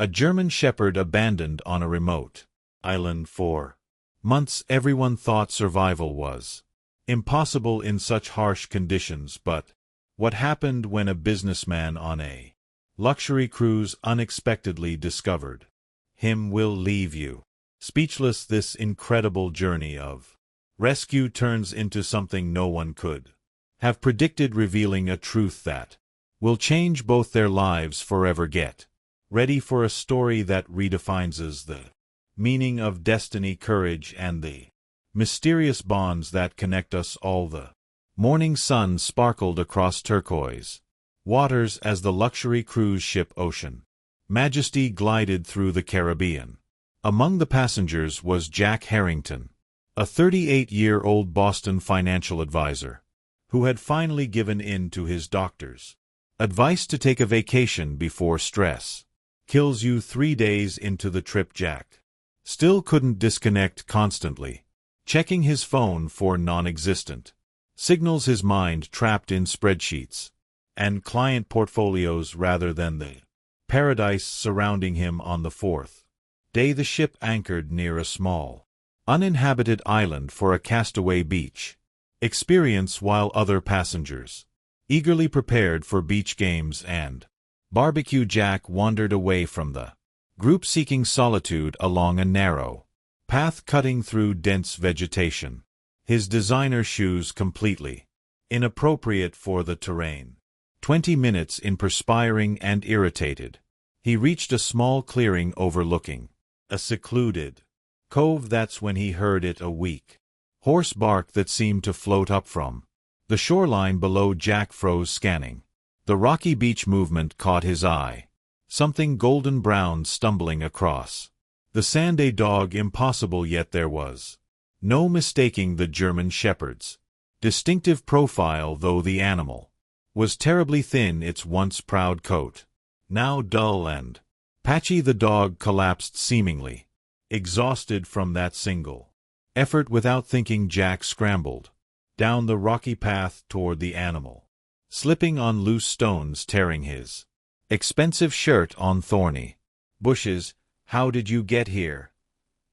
A German shepherd abandoned on a remote island for months. Everyone thought survival was impossible in such harsh conditions, but what happened when a businessman on a luxury cruise unexpectedly discovered him will leave you speechless. This incredible journey of rescue turns into something no one could have predicted, revealing a truth that will change both their lives forever. Get ready for a story that redefines the meaning of destiny, courage, and the mysterious bonds that connect us all. The morning sun sparkled across turquoise waters as the luxury cruise ship Ocean Majesty glided through the Caribbean. Among the passengers was Jack Harrington, a 38-year-old Boston financial advisor, who had finally given in to his doctor's advice to take a vacation before stress kills you. 3 days into the trip, Jack still couldn't disconnect, constantly checking his phone for non-existent signals, his mind trapped in spreadsheets and client portfolios rather than the paradise surrounding him. On the fourth day, the ship anchored near a small, uninhabited island for a castaway beach experience, while other passengers eagerly prepared for beach games and barbecue. Jack wandered away from the group, seeking solitude along a narrow path cutting through dense vegetation, his designer shoes completely inappropriate for the terrain. 20 minutes in, perspiring and irritated, he reached a small clearing overlooking a secluded cove. That's when he heard it, a weak hoarse bark that seemed to float up from the shoreline below. Jack froze, scanning the rocky beach. Movement caught his eye, something golden brown stumbling across the sand. A dog, impossible, yet there was no mistaking the German shepherd's distinctive profile. Though the animal was terribly thin, its once proud coat now dull and patchy, the dog collapsed, seemingly exhausted from that single effort. Without thinking, Jack scrambled down the rocky path toward the animal, slipping on loose stones, tearing his expensive shirt on thorny bushes. "How did you get here?"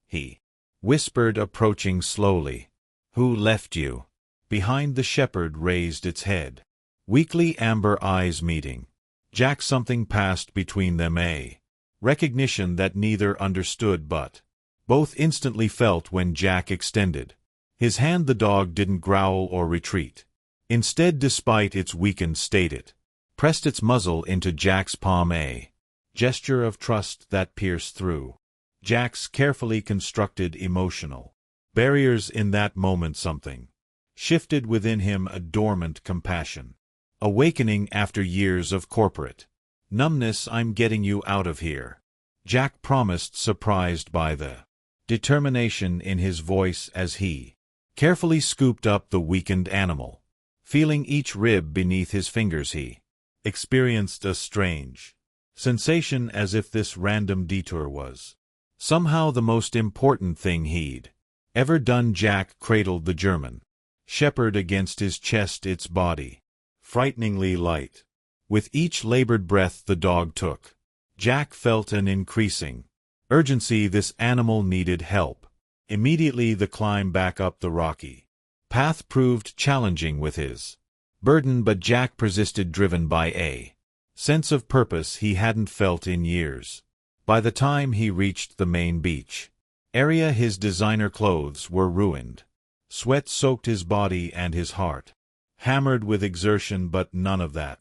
he whispered, approaching slowly. "Who left you behind?" The shepherd raised its head, weakly, amber eyes meeting Jack. Something passed between them, a recognition that neither understood but both instantly felt when Jack extended his hand. The dog didn't growl or retreat. Instead, despite its weakened state, it pressed its muzzle into Jack's palm, a gesture of trust that pierced through Jack's carefully constructed emotional barriers. In that moment, something shifted within him, a dormant compassion awakening after years of corporate numbness. "I'm getting you out of here," Jack promised, surprised by the determination in his voice as he carefully scooped up the weakened animal. Feeling each rib beneath his fingers, he experienced a strange sensation, as if this random detour was somehow the most important thing he'd ever done. Jack cradled the German shepherd against his chest, its body frighteningly light. With each labored breath the dog took, Jack felt an increasing urgency. This animal needed help immediately. The climb back up the rocky path proved challenging with his burden, but Jack persisted, driven by a sense of purpose he hadn't felt in years. By the time he reached the main beach area, his designer clothes were ruined. Sweat soaked his body and his heart hammered with exertion, but none of that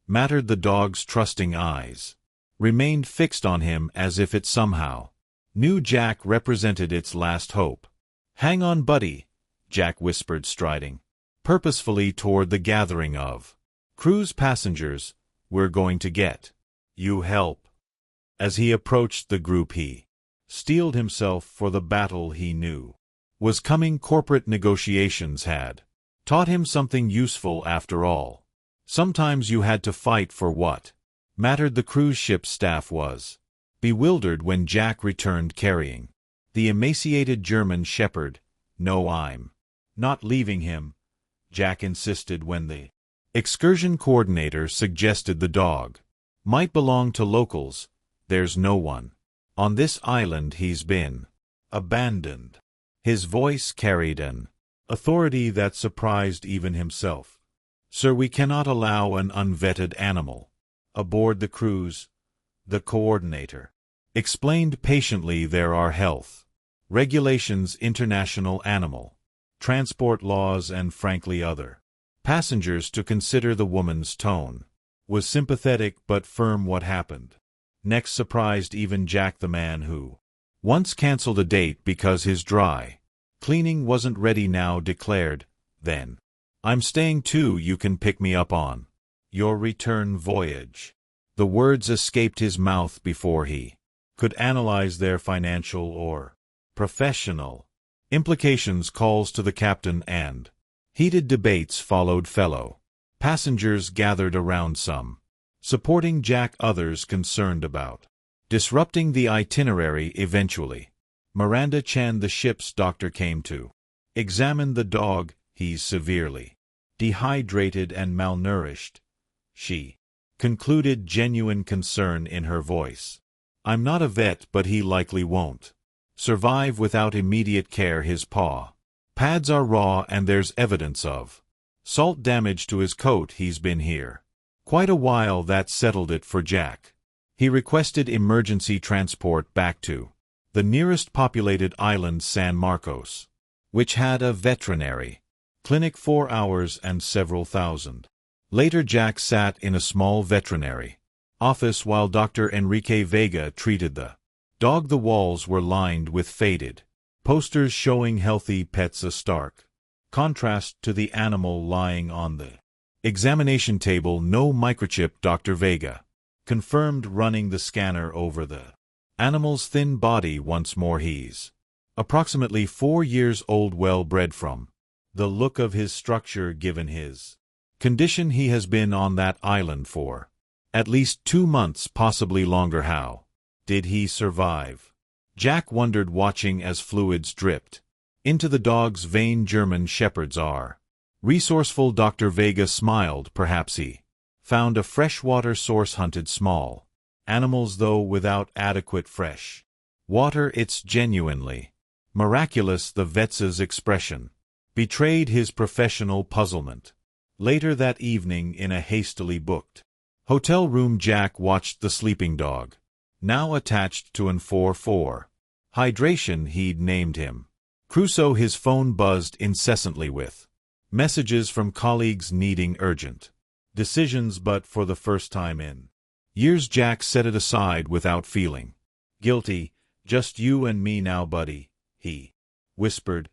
mattered. The dog's trusting eyes remained fixed on him, as if it somehow knew Jack represented its last hope. "Hang on, buddy," Jack whispered, striding purposefully toward the gathering of cruise passengers. "We're going to get you help." As he approached the group, he steeled himself for the battle he knew was coming. Corporate negotiations had taught him something useful after all. Sometimes you had to fight for what mattered. The cruise ship's staff was bewildered when Jack returned carrying the emaciated German shepherd. "No, I'm not leaving him," Jack insisted when the excursion coordinator suggested the dog might belong to locals. There's no one. On this island he's been abandoned. His voice carried an authority that surprised even himself. Sir, we cannot allow an unvetted animal aboard the cruise, the coordinator explained patiently. There are health regulations, international animal transport laws, and frankly other passengers to consider. The woman's tone was sympathetic but firm. What happened next surprised even Jack, the man who once cancelled a date because his dry cleaning wasn't ready now declared, then, I'm staying too. You can pick me up on your return voyage. The words escaped his mouth before he could analyze their financial or professional implications. Calls to the captain and heated debates followed. Fellow passengers gathered around, some supporting Jack, others concerned about disrupting the itinerary. Eventually, Miranda Chan, the ship's doctor, came to examine the dog. He's severely dehydrated and malnourished, she concluded, genuine concern in her voice. I'm not a vet, but he likely won't survive without immediate care. His paw pads are raw and there's evidence of salt damage to his coat. He's been here quite a while. That settled it for Jack. He requested emergency transport back to the nearest populated island, San Marcos, which had a veterinary clinic. 4 hours and several thousand later, Jack sat in a small veterinary office while Dr. Enrique Vega treated the dog. The walls were lined with faded posters showing healthy pets, a stark contrast to the animal lying on the examination table. No microchip, Dr. Vega confirmed, running the scanner over the animal's thin body once more. He's approximately 4 years old, well bred from the look of his structure. Given his condition, he has been on that island for at least 2 months, possibly longer. How did he survive? Jack wondered, watching as fluids dripped into the dog's vein. German shepherds are resourceful. Dr. Vega smiled. Perhaps he found a freshwater source. Hunted small animals, though without adequate fresh water. It's genuinely miraculous. The vet's expression betrayed his professional puzzlement. Later that evening, in a hastily booked hotel room, Jack watched the sleeping dog, now attached to an 4-4 hydration. He'd named him Crusoe. His phone buzzed incessantly with messages from colleagues needing urgent decisions, but for the first time in years, Jack set it aside without feeling guilty. Just you and me now, buddy, he whispered.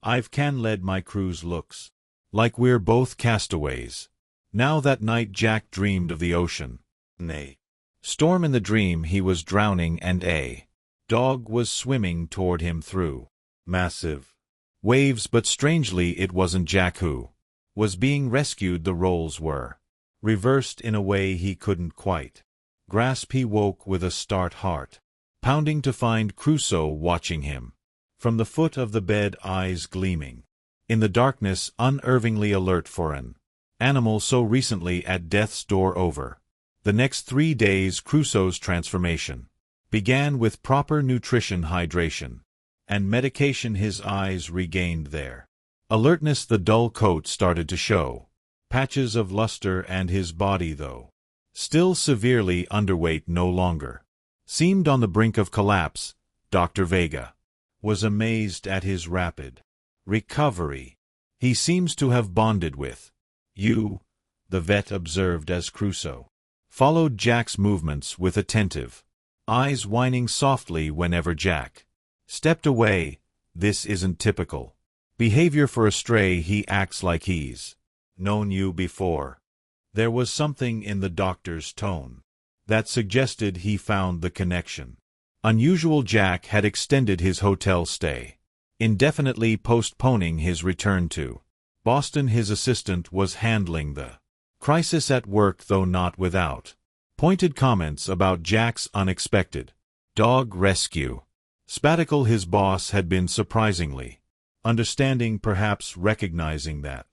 I've led my cruise. Looks like we're both castaways now. That night, Jack dreamed of the ocean. Nay, storm. In the dream, he was drowning and a dog was swimming toward him through massive waves. But strangely, it wasn't Jack who was being rescued. The roles were reversed in a way he couldn't quite grasp. He woke with a start, heart pounding, to find Crusoe watching him from the foot of the bed, eyes gleaming in the darkness, unervingly alert for an animal so recently at death's door. Over the next 3 days, Crusoe's transformation began with proper nutrition, hydration, and medication. His eyes regained their alertness. The dull coat started to show patches of luster, and his body, though still severely underweight, no longer seemed on the brink of collapse. Dr. Vega was amazed at his rapid recovery. He seems to have bonded with you, the vet observed as Crusoe followed Jack's movements with attentive eyes, whining softly whenever Jack stepped away. This isn't typical behavior for a stray. He acts like he's known you before. There was something in the doctor's tone that suggested he found the connection unusual. Jack had extended his hotel stay, indefinitely postponing his return to Boston. His assistant was handling the crisis at work, though not without pointed comments about Jack's unexpected dog rescue. Spaticle, his boss, had been surprisingly understanding, perhaps recognizing that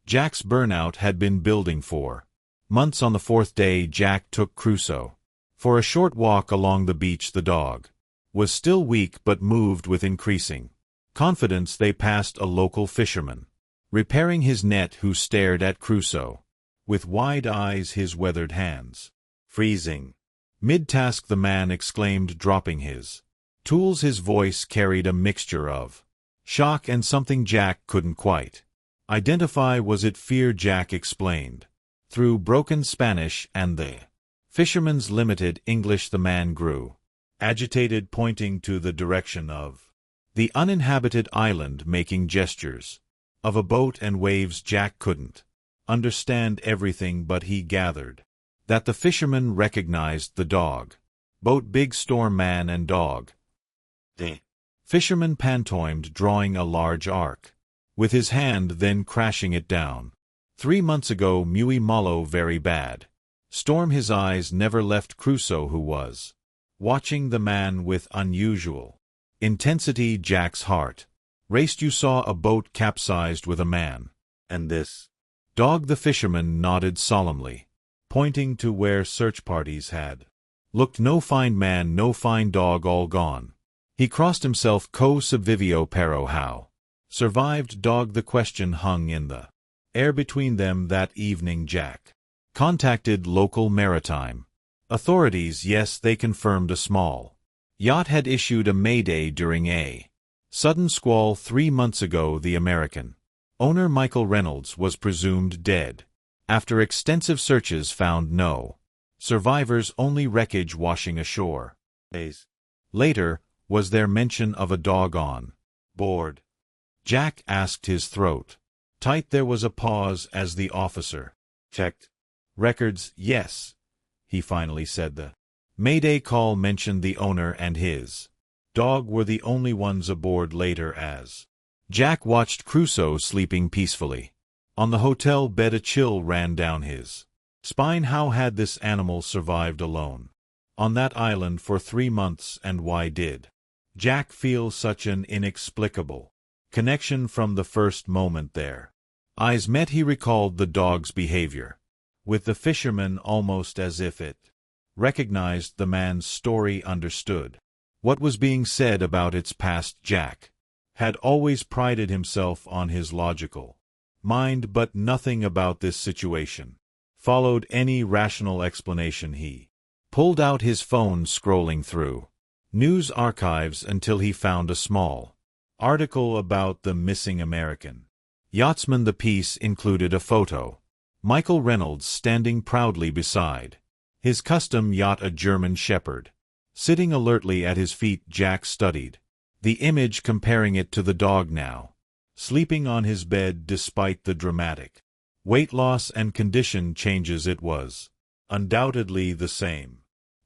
Jack's burnout had been building for months. On the 4th day, Jack took Crusoe For a short walk along the beach the dog was still weak but moved with increasing confidence. They passed a local fisherman, repairing his net, who stared at Crusoe with wide eyes, his weathered hands freezing. Mid-task the man exclaimed, dropping his tools. His voice carried a mixture of shock and something Jack couldn't quite identify. Was it fear? Jack explained through broken Spanish and the fisherman's limited English. The man grew agitated, pointing to the direction of the uninhabited island, making gestures of a boat and waves. Jack couldn't understand everything, but he gathered that the fisherman recognized the dog boat. Big storm, man and dog. The fisherman pantomimed, drawing a large arc with his hand, then crashing it down. 3 months ago, muy malo, very bad storm. His eyes never left Crusoe, who was watching the man with unusual intensity. Jack's heart raced. You saw a boat capsized with a man and this dog? The fisherman nodded solemnly, pointing to where search parties had looked. No find man, no find dog, all gone. He crossed himself. Co subvivio, pero how survived dog? The question hung in the air between them that evening. Jack contacted local maritime authorities. Yes, they confirmed a small yacht had issued a mayday during a sudden squall 3 months ago. The American owner, Michael Reynolds, was presumed dead. After extensive searches, found no survivors, only wreckage washing ashore. Days later, was there mention of a dog on board? Jack asked, his throat tight. There was a pause as the officer checked records. Yes, he finally said. The mayday call mentioned the owner and his dog were the only ones aboard. Later, as Jack watched Crusoe sleeping peacefully on the hotel bed, a chill ran down his spine. How had this animal survived alone on that island for 3 months, and why did Jack feel such an inexplicable connection from the first moment their eyes met? He recalled the dog's behavior with the fisherman, almost as if it recognized the man's story, understood what was being said about its past. Jack had always prided himself on his logical mind, but nothing about this situation followed any rational explanation. He pulled out his phone, scrolling through news archives until he found a small article about the missing American yachtsman. The piece included a photo Michael Reynolds standing proudly beside his custom yacht, a German shepherd sitting alertly at his feet. Jack studied the image, comparing it to the dog now sleeping on his bed. Despite the dramatic weight loss and condition changes, it was undoubtedly the same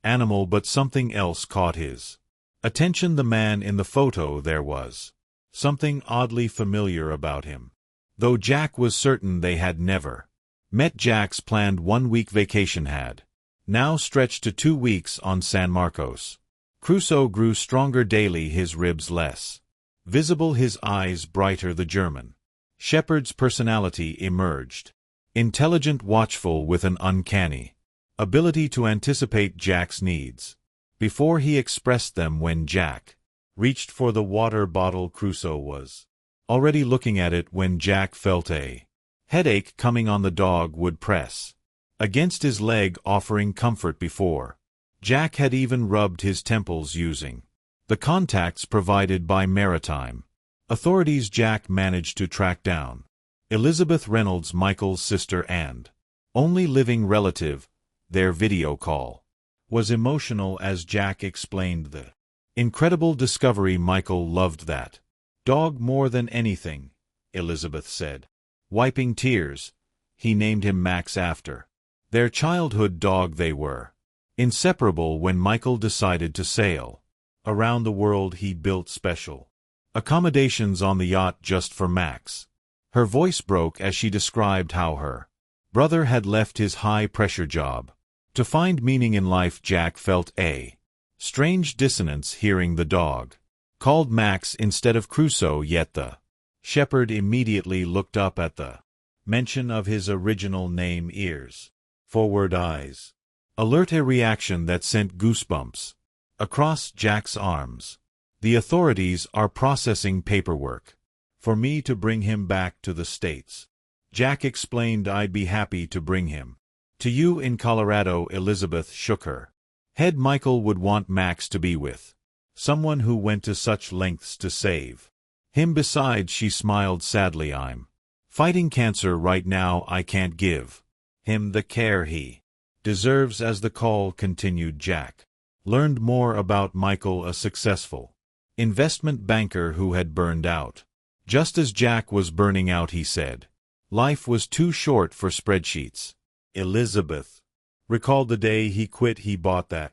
animal, but something else caught his attention. The man in the photo, there was something oddly familiar about him, though Jack was certain they had never met. Jack's planned 1-week vacation had now stretched to 2 weeks on San Marcos. Crusoe grew stronger daily, his ribs less visible, his eyes brighter. The German shepherd's personality emerged, intelligent, watchful, with an uncanny ability to anticipate Jack's needs before he expressed them. When Jack reached for the water bottle, Crusoe was already looking at it. When Jack felt a headache coming on, the dog would press against his leg, offering comfort. Before Jack had even rubbed his temples using the contacts provided by maritime authorities, Jack managed to track down Elizabeth Reynolds, Michael's sister and only living relative. Their video call was emotional as Jack explained the incredible discovery. Michael loved that dog more than anything, Elizabeth said, wiping tears. He named him Max after their childhood dog. They were inseparable. When Michael decided to sail around the world, he built special accommodations on the yacht just for Max. Her voice broke as she described how her brother had left his high-pressure job to find meaning in life. Jack felt a strange dissonance hearing the dog called Max instead of Crusoe, yet the shepherd immediately looked up at the mention of his original name. Ears forward, eyes Alert, a reaction that sent goosebumps across Jack's arms. The authorities are processing paperwork for me to bring him back to the States. Jack explained I'd be happy to bring him to you in Colorado. Elizabeth shook her head. Michael would want Max to be with someone who went to such lengths to save him. Besides, she smiled sadly, I'm fighting cancer right now. I can't give him the care he deserves. As the call continued, Jack learned more about Michael, a successful investment banker who had burned out. Just as Jack was burning out, he said, life was too short for spreadsheets. Elizabeth recalled the day he quit. He bought that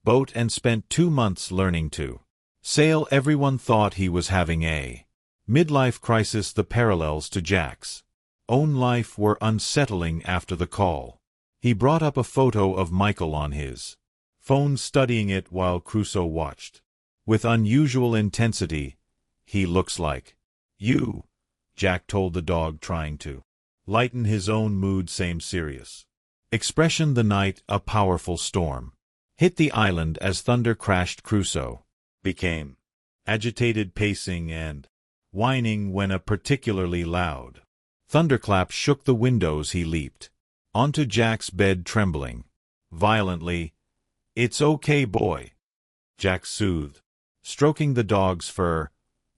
boat and spent 2 months learning to sail. Everyone thought he was having a midlife crisis. The parallels to Jack's own life were unsettling. After the call, he brought up a photo of Michael on his phone, studying it while Crusoe watched with unusual intensity. He looks like you, Jack told the dog, trying to lighten his own mood. Same serious expression. The night a powerful storm hit the island as thunder crashed. Crusoe became agitated, pacing and whining when a particularly loud thunderclap shook the windows. He leaped onto Jack's bed, trembling violently. It's okay, boy, Jack soothed, stroking the dog's fur.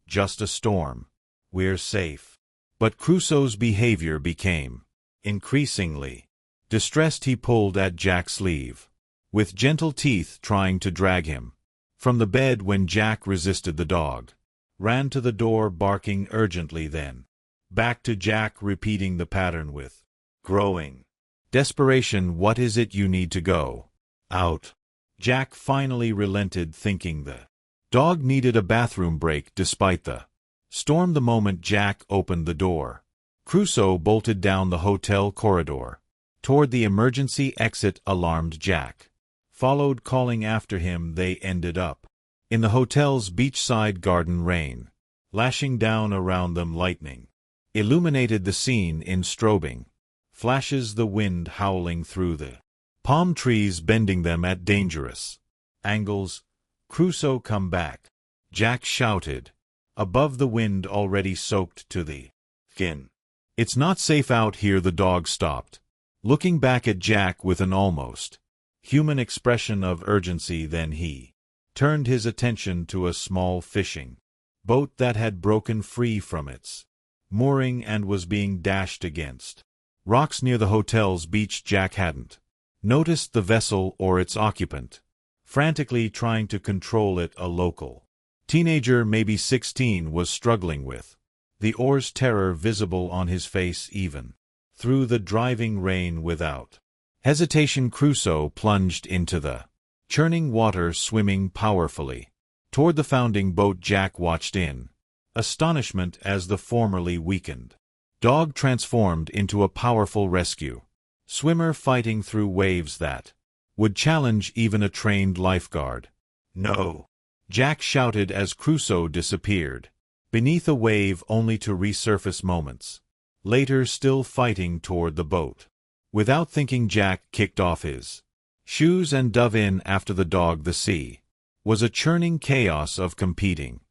Just a storm. We're safe. But Crusoe's behavior became increasingly distressed. He pulled at Jack's sleeve with gentle teeth, trying to drag him from the bed. When Jack resisted, the dog ran to the door, barking urgently, then back to Jack, repeating the pattern with growing desperation. What is it you need to go out? Jack finally relented, thinking the dog needed a bathroom break. Despite the storm, the moment Jack opened the door, Crusoe bolted down the hotel corridor toward the emergency exit. Alarmed Jack followed, calling after him. They ended up in the hotel's beachside garden. Rain lashing down around them, lightning illuminated the scene in strobing flashes, the wind howling through the palm trees, bending them at dangerous angles. Crusoe, come back, Jack shouted above the wind already soaked to the skin. It's not safe out here. The dog stopped, looking back at Jack with an almost human expression of urgency. Then he turned his attention to a small fishing boat that had broken free from its mooring and was being dashed against rocks near the hotel's beach. Jack hadn't noticed the vessel or its occupant, frantically trying to control it. A local teenager, maybe 16, was struggling with the oars, terror visible on his face even through the driving rain. Without hesitation, Crusoe plunged into the churning water, swimming powerfully toward the founding boat. Jack watched in astonishment as the formerly weakened dog transformed into a powerful rescue swimmer, fighting through waves that would challenge even a trained lifeguard. No, Jack shouted as Crusoe disappeared beneath a wave, only to resurface moments later, still fighting toward the boat. Without thinking, Jack kicked off his shoes and dove in after the dog. The sea was a churning chaos of competing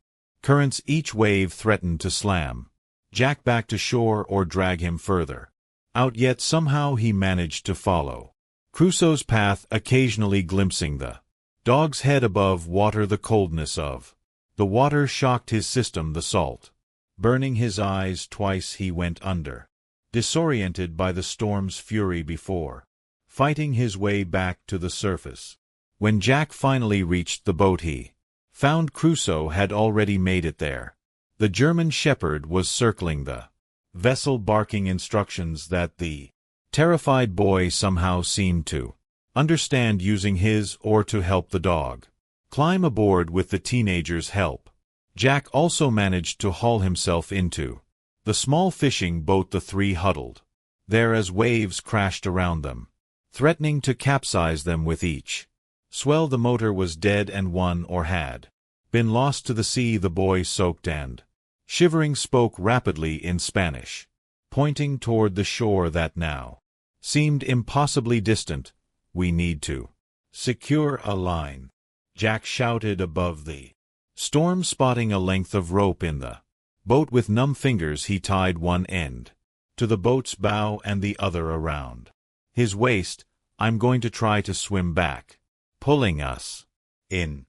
currents. Each wave threatened to slam Jack back to shore or drag him further out, yet somehow he managed to follow Crusoe's path, occasionally glimpsing the dog's head above water. The coldness of the water shocked his system, the salt burning his eyes. Twice he went under, disoriented by the storm's fury, before fighting his way back to the surface. When Jack finally reached the boat, he found Crusoe had already made it there. The German shepherd was circling the vessel, barking instructions that the terrified boy somehow seemed to understand, using his oar to help the dog climb aboard. With the teenager's help, Jack also managed to haul himself into the small fishing boat. The three huddled there as waves crashed around them, threatening to capsize them with each swell. The motor was dead, and one oar had been lost to the sea. The boy, soaked and shivering, spoke rapidly in Spanish, pointing toward the shore that now seemed impossibly distant. we need to secure a line," Jack shouted above the storm, spotting a length of rope in the boat. With numb fingers he tied one end to the boat's bow and the other around his waist. "I'm going to try to swim back, pulling us in."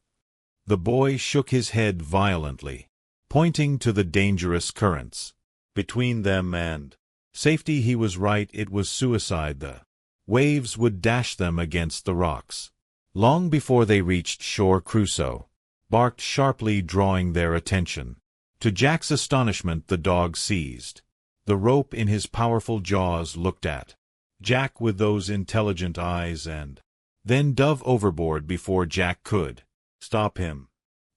The boy shook his head violently, pointing to the dangerous currents between them and safety. He was right, it was suicide. The waves would dash them against the rocks. Long before they reached shore, Crusoe barked sharply, drawing their attention. To Jack's astonishment, the dog seized the rope in his powerful jaws, looked at Jack with those intelligent eyes, and then dove overboard before Jack could stop him.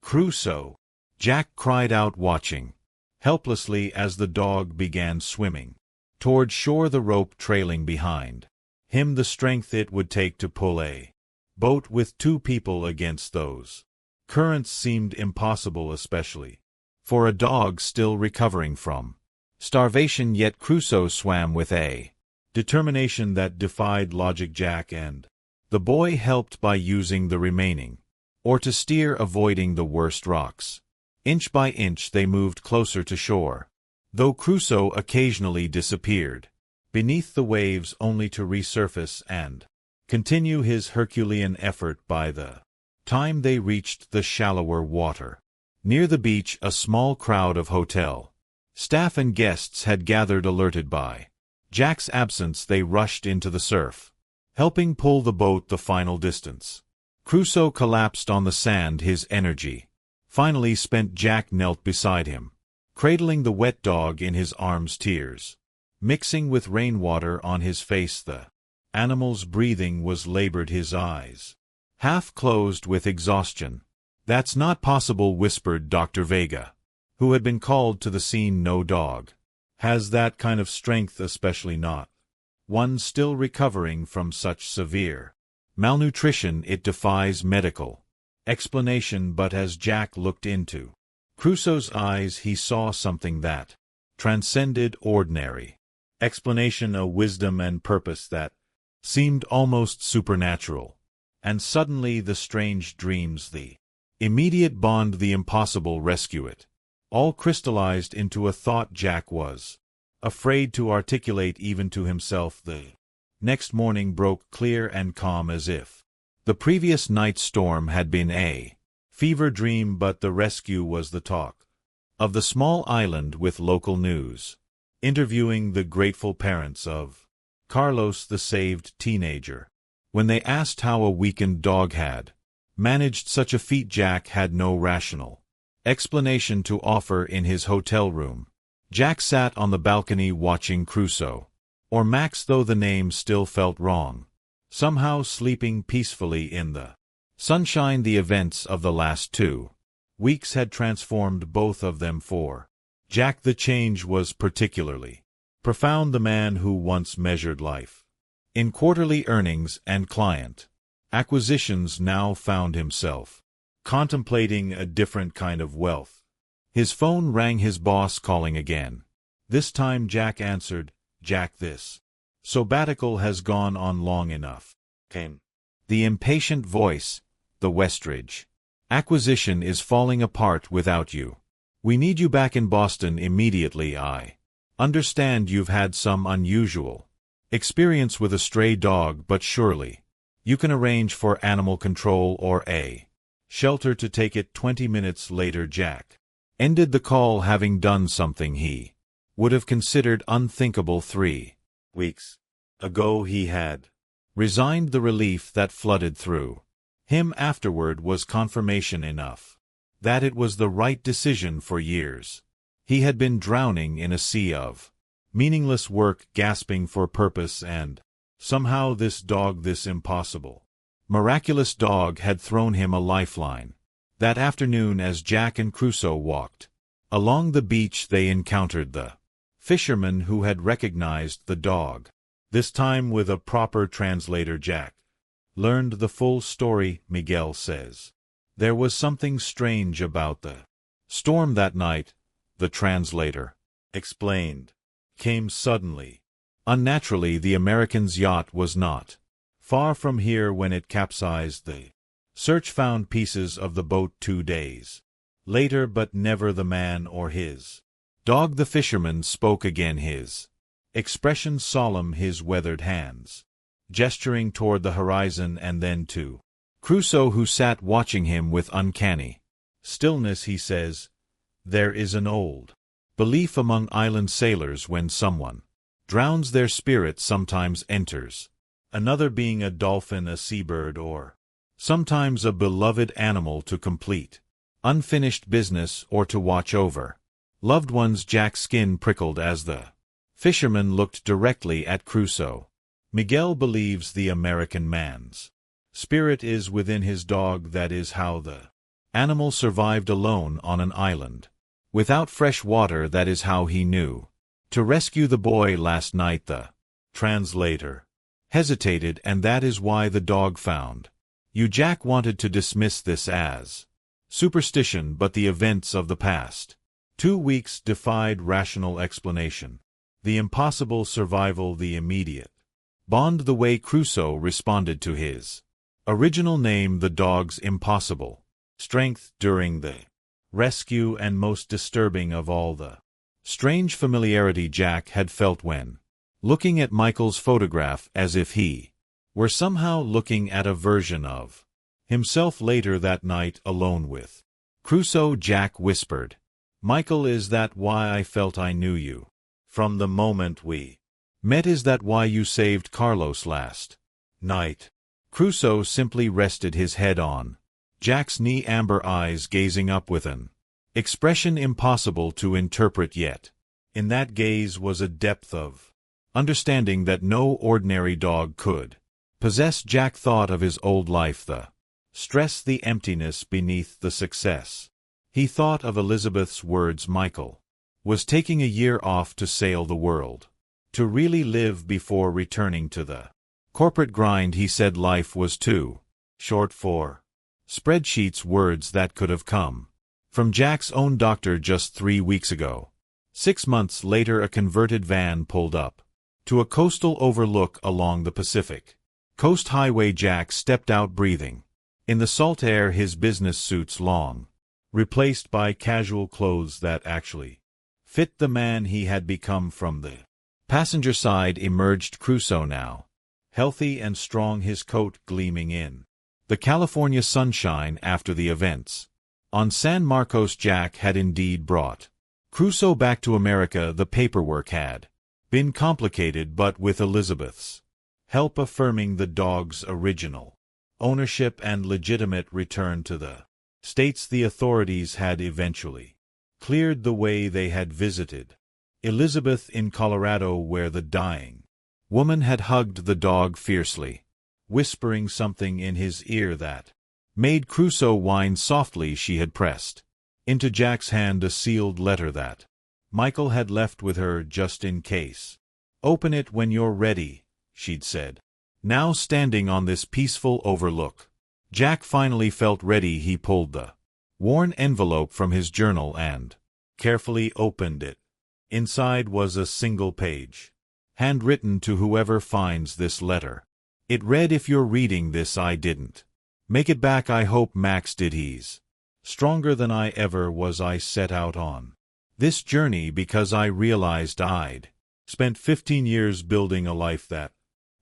"Crusoe!" Jack cried out, watching helplessly as the dog began swimming toward shore, the rope trailing behind him, the strength it would take to pull a boat with two people against those currents seemed impossible, especially for a dog still recovering from starvation. Yet Crusoe swam with a determination that defied logic. Jack and the boy helped by using the remaining or to steer, avoiding the worst rocks. Inch by inch they moved closer to shore, though Crusoe occasionally disappeared beneath the waves, only to resurface and continue his Herculean effort. By the time they reached the shallower water near the beach, a small crowd of hotel staff and guests had gathered. Alerted by Jack's absence, they rushed into the surf, helping pull the boat the final distance. Crusoe collapsed on the sand, his energy finally spent. Jack knelt beside him, cradling the wet dog in his arms, tears mixing with rainwater on his face. The animal's breathing was labored, his eyes half closed with exhaustion. "That's not possible," whispered Dr. Vega, who had been called to the scene. "No dog has that kind of strength, especially not one still recovering from such severe malnutrition. It defies medical explanation." But as Jack looked into Crusoe's eyes, he saw something that transcended ordinary explanation, a wisdom and purpose that seemed almost supernatural. And suddenly the strange dreams, the immediate bond, the impossible rescue, it all crystallized into a thought Jack was afraid to articulate even to himself. The next morning broke clear and calm, as if the previous night's storm had been a fever dream. But the rescue was the talk of the small island, with local news interviewing the grateful parents of Carlos, the saved teenager. When they asked how a weakened dog had managed such a feat, Jack had no rational explanation to offer. In his hotel room, Jack sat on the balcony watching Crusoe, or Max, though the name still felt wrong, somehow sleeping peacefully in the sunshine. The events of the last 2 weeks had transformed both of them. For Jack, the change was particularly profound. The man who once measured life in quarterly earnings and client acquisitions now found himself contemplating a different kind of wealth. His phone rang, his boss calling again. This time Jack answered. "Jack, this sabbatical has gone on long enough," came the impatient voice. "The Westridge acquisition is falling apart without you. We need you back in Boston immediately. I understand you've had some unusual experience with a stray dog, but surely you can arrange for animal control or a shelter to take it." 20 minutes later Jack ended the call, having done something he would have considered unthinkable 3 weeks ago. He had resigned. The relief that flooded through him afterward was confirmation enough that it was the right decision. For years he had been drowning in a sea of meaningless work, gasping for purpose, and somehow this dog, this impossible, miraculous dog, had thrown him a lifeline. That afternoon, as Jack and Crusoe walked along the beach, they encountered the fisherman who had recognized the dog. This time with a proper translator, Jack learned the full story. "Miguel says there was something strange about the storm that night," the translator explained. "Came suddenly. Unnaturally, the American's yacht was not Far from here when it capsized the search found pieces of the boat 2 days later, but never the man or his dog. The fisherman spoke again, his expression solemn, his weathered hands gesturing toward the horizon, and then to Crusoe, who sat watching him with uncanny stillness, he says, "There is an old belief among island sailors when someone drowns their spirit sometimes enters another being, a dolphin, a seabird, or sometimes a beloved animal, to complete unfinished business or to watch over loved ones." Jack's skin prickled as the fisherman looked directly at Crusoe. "Miguel believes the American man's spirit is within his dog. That is how the animal survived alone on an island, without fresh water. That is how he knew to rescue the boy last night." The translator hesitated. "And that is why the dog found you." Jack wanted to dismiss this as superstition, but the events of the past 2 weeks defied rational explanation. The impossible survival, the immediate bond, the way Crusoe responded to his original name, the dog's impossible strength during the rescue, and most disturbing of all, the strange familiarity Jack had felt when looking at Michael's photograph, as if he were somehow looking at a version of himself later that night alone with Crusoe. Jack whispered, "Michael, is that why I felt I knew you from the moment we met? Is that why you saved Carlos last night?" Crusoe simply rested his head on Jack's knee, amber eyes gazing up with an expression impossible to interpret, yet in that gaze was a depth of understanding that no ordinary dog could possess. Jack thought of his old life, the stress, the emptiness beneath the success. He thought of Elizabeth's words. Michael was taking a year off to sail the world, to really live before returning to the corporate grind. He said life was too short for spreadsheets, words that could have come from Jack's own doctor just 3 weeks ago. 6 months later, a converted van pulled up to a coastal overlook along the Pacific Coast Highway. Jack stepped out, breathing in the salt air, his business suits long replaced by casual clothes that actually fit the man he had become. From the passenger side emerged Crusoe, now healthy and strong, his coat gleaming in the California sunshine after the events on San Marcos. Jack had indeed brought Crusoe back to America. The paperwork had been complicated, but with Elizabeth's help affirming the dog's original ownership and legitimate return to the States, the authorities had eventually cleared the way. They had visited Elizabeth in Colorado, where the dying woman had hugged the dog fiercely, whispering something in his ear that made Crusoe whine softly. She had pressed into Jack's hand a sealed letter that Michael had left with her just in case. "Open it when you're ready," she'd said. Now standing on this peaceful overlook, Jack finally felt ready. He pulled the worn envelope from his journal and carefully opened it. Inside was a single page, handwritten to whoever finds this letter. It read, "If you're reading this, I didn't make it back. I hope Max did. He's stronger than I ever was. I set out on this journey because I realized I'd spent 15 years building a life that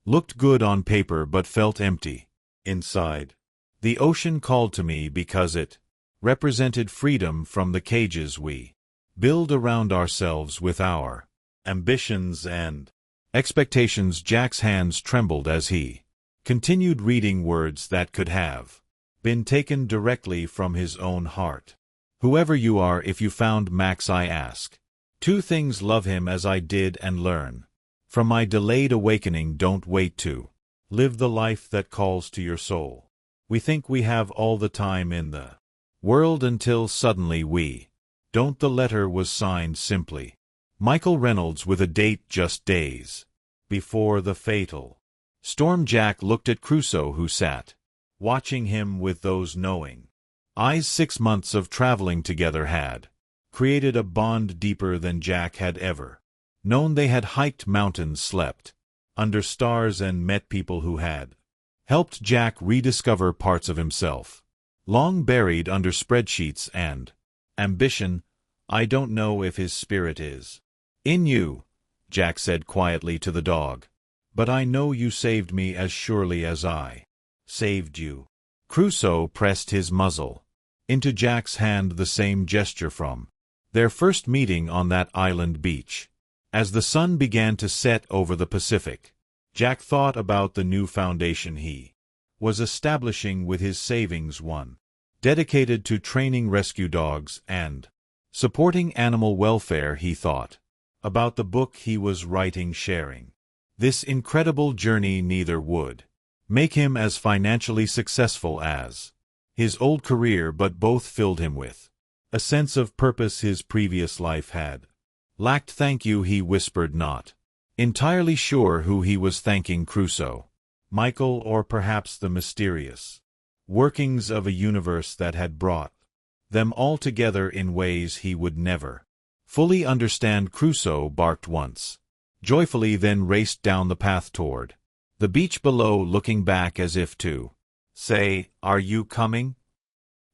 looked good on paper but felt empty inside. The ocean called to me because it represented freedom from the cages we build around ourselves with our ambitions and expectations." Jack's hands trembled as he continued reading, words that could have been taken directly from his own heart. "Whoever you are, if you found Max, I ask 2 things. Love him as I did and learn from my delayed awakening. Don't wait to live the life that calls to your soul. We think we have all the time in the world until suddenly we don't." The letter was signed simply Michael Reynolds, with a date just days before the fatal storm. Jack looked at Crusoe, who sat watching him with those knowing eyes. 6 months of traveling together had created a bond deeper than Jack had ever known. They had hiked mountains, slept under stars, and met people who had helped Jack rediscover parts of himself, long buried under spreadsheets and ambition. I don't know if his spirit is in you, Jack said quietly to the dog, but I know you saved me as surely as I saved you. Crusoe pressed his muzzle into Jack's hand, the same gesture from their first meeting on that island beach. As the sun began to set over the Pacific, Jack thought about the new foundation he was establishing with his savings, one dedicated to training rescue dogs and supporting animal welfare. He thought about the book he was writing, sharing this incredible journey. Neither would make him as financially successful as his old career, but both filled him with a sense of purpose his previous life had lacked. Thank you, he whispered, not entirely sure who he was thanking. Crusoe, Michael, or perhaps the mysterious workings of a universe that had brought them all together in ways he would never fully understand. Crusoe barked once, joyfully, then raced down the path toward the beach below, looking back as if to say, "Are you coming?"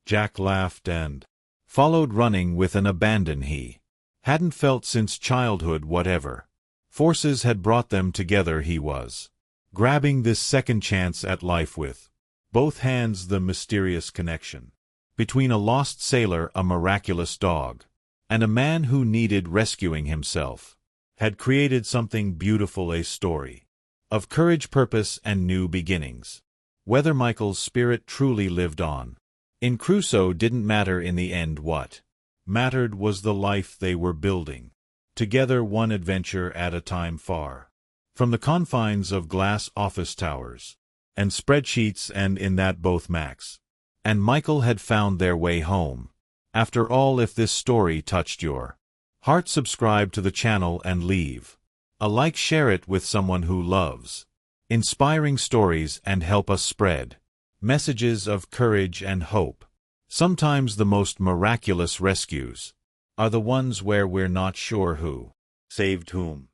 Jack laughed and followed, running with an abandon he hadn't felt since childhood. Whatever forces had brought them together, he was grabbing this second chance at life with both hands. The mysterious connection between a lost sailor, a miraculous dog, and a man who needed rescuing himself had created something beautiful, a story of courage, purpose, and new beginnings. Whether Michael's spirit truly lived on in Crusoe didn't matter in the end. What mattered was the life they were building together, one adventure at a time, far from the confines of glass office towers and spreadsheets. And in that, both Max and Michael had found their way home. After all, if this story touched your heart, subscribe to the channel and leave a like. Share it with someone who loves inspiring stories and help us spread messages of courage and hope. Sometimes the most miraculous rescues are the ones where we're not sure who saved whom.